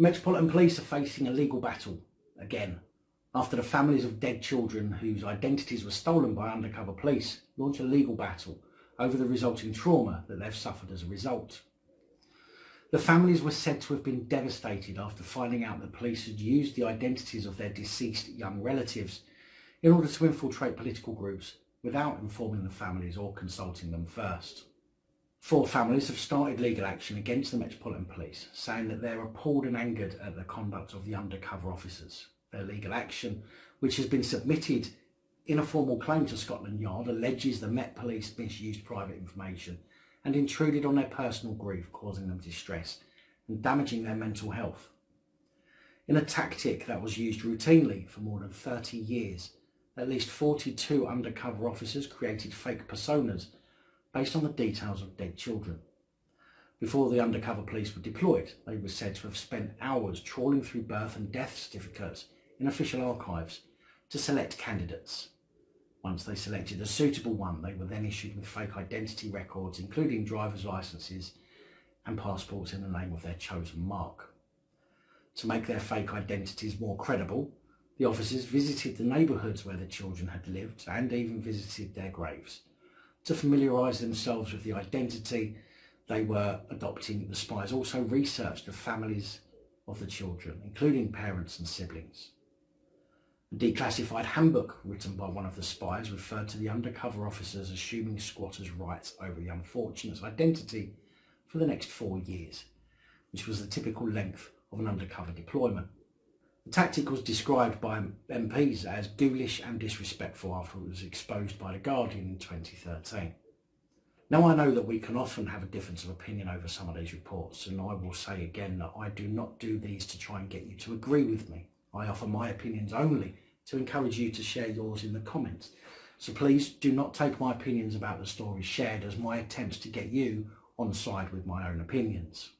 Metropolitan Police are facing a legal battle again after the families of dead children whose identities were stolen by undercover police launch a legal battle over the resulting trauma that they've suffered as a result. The families were said to have been devastated after finding out that police had used the identities of their deceased young relatives in order to infiltrate political groups without informing the families or consulting them first. 4 families have started legal action against the Metropolitan Police, saying that they're appalled and angered at the conduct of the undercover officers. Their legal action, which has been submitted in a formal claim to Scotland Yard, alleges the Met Police misused private information and intruded on their personal grief, causing them distress and damaging their mental health. In a tactic that was used routinely for more than 30 years, at least 42 undercover officers created fake personas based on the details of dead children. Before the undercover police were deployed, they were said to have spent hours trawling through birth and death certificates in official archives to select candidates. Once they selected a suitable one, they were then issued with fake identity records, including driver's licences and passports in the name of their chosen mark. To make their fake identities more credible, the officers visited the neighbourhoods where the children had lived and even visited their graves. To familiarise themselves with the identity they were adopting, the spies also researched the families of the children, including parents and siblings. A declassified handbook written by one of the spies referred to the undercover officers assuming squatters' rights over the unfortunate's identity for the next 4 years, which was the typical length of an undercover deployment. The tactic was described by MPs as ghoulish and disrespectful after it was exposed by The Guardian in 2013. Now, I know that we can often have a difference of opinion over some of these reports, and I will say again that I do not do these to try and get you to agree with me. I offer my opinions only to encourage you to share yours in the comments. So please do not take my opinions about the stories shared as my attempts to get you on side with my own opinions.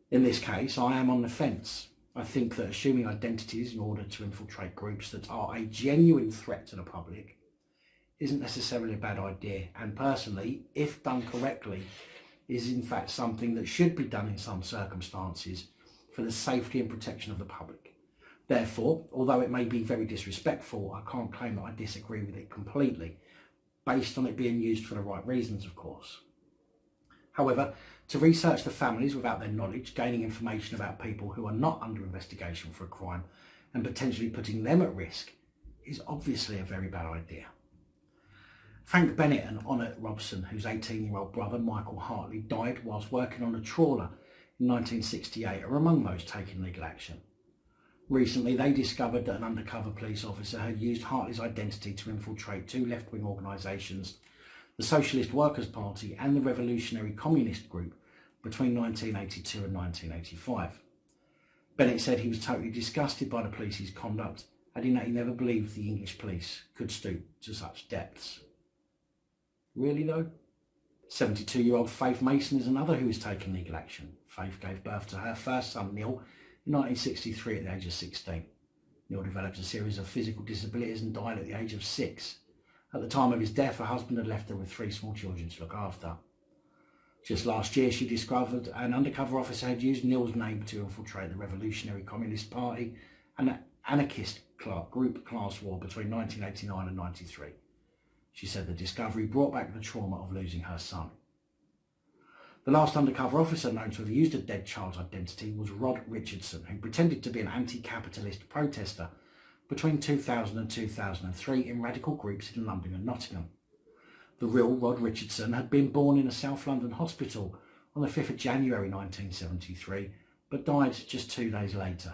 In this case, I am on the fence. I think that assuming identities in order to infiltrate groups that are a genuine threat to the public isn't necessarily a bad idea, and personally, if done correctly, is in fact something that should be done in some circumstances for the safety and protection of the public. Therefore, although it may be very disrespectful, I can't claim that I disagree with it completely, based on it being used for the right reasons, of course. However, to research the families without their knowledge, gaining information about people who are not under investigation for a crime and potentially putting them at risk is obviously a very bad idea. Frank Bennett and Honor Robson, whose 18-year-old brother Michael Hartley died whilst working on a trawler in 1968, are among those taking legal action. Recently, they discovered that an undercover police officer had used Hartley's identity to infiltrate 2 left-wing organisations, the Socialist Workers' Party and the Revolutionary Communist Group, between 1982 and 1985. Bennett said he was totally disgusted by the police's conduct, adding that he never believed the English police could stoop to such depths. Really though? 72-year-old Faith Mason is another who is taking legal action. Faith gave birth to her first son, Neil, in 1963 at the age of 16. Neil developed a series of physical disabilities and died at the age of 6. At the time of his death, her husband had left her with 3 small children to look after. Just last year, she discovered an undercover officer had used Neil's name to infiltrate the Revolutionary Communist Party and an anarchist group class war between 1989 and 93. She said the discovery brought back the trauma of losing her son. The last undercover officer known to have used a dead child's identity was Rod Richardson, who pretended to be an anti-capitalist protester between 2000 and 2003 in radical groups in London and Nottingham. The real Rod Richardson had been born in a South London hospital on the 5th of January 1973, but died just 2 days later.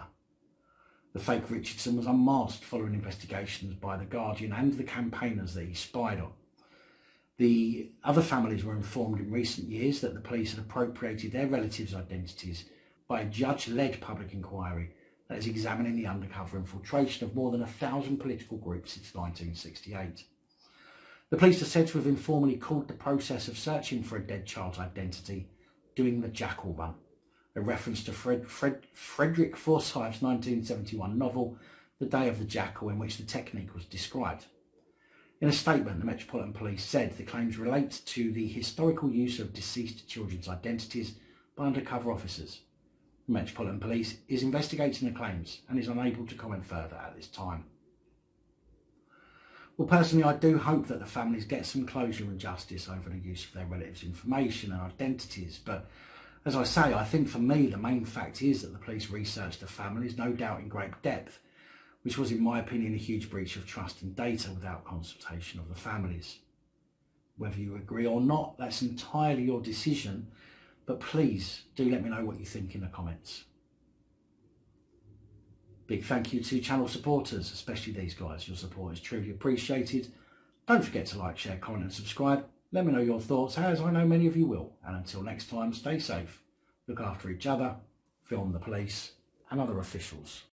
The fake Richardson was unmasked following investigations by The Guardian and the campaigners that he spied on. The other families were informed in recent years that the police had appropriated their relatives' identities by a judge-led public inquiry that is examining the undercover infiltration of more than 1,000 political groups since 1968. The police are said to have informally called the process of searching for a dead child's identity doing the Jackal Run, a reference to Frederick Forsyth's 1971 novel The Day of the Jackal, in which the technique was described. In a statement, the Metropolitan Police said the claims relate to the historical use of deceased children's identities by undercover officers. The Metropolitan Police is investigating the claims and is unable to comment further at this time. Well, personally, I do hope that the families get some closure and justice over the use of their relatives' information and identities, but as I say, I think for me the main fact is that the police researched the families, no doubt in great depth, which was in my opinion a huge breach of trust in data without consultation of the families. Whether you agree or not, that's entirely your decision, but please do let me know what you think in the comments. Big thank you to channel supporters, especially these guys. Your support is truly appreciated. Don't forget to like, share, comment and subscribe. Let me know your thoughts, as I know many of you will. And until next time, stay safe, look after each other, film the police and other officials.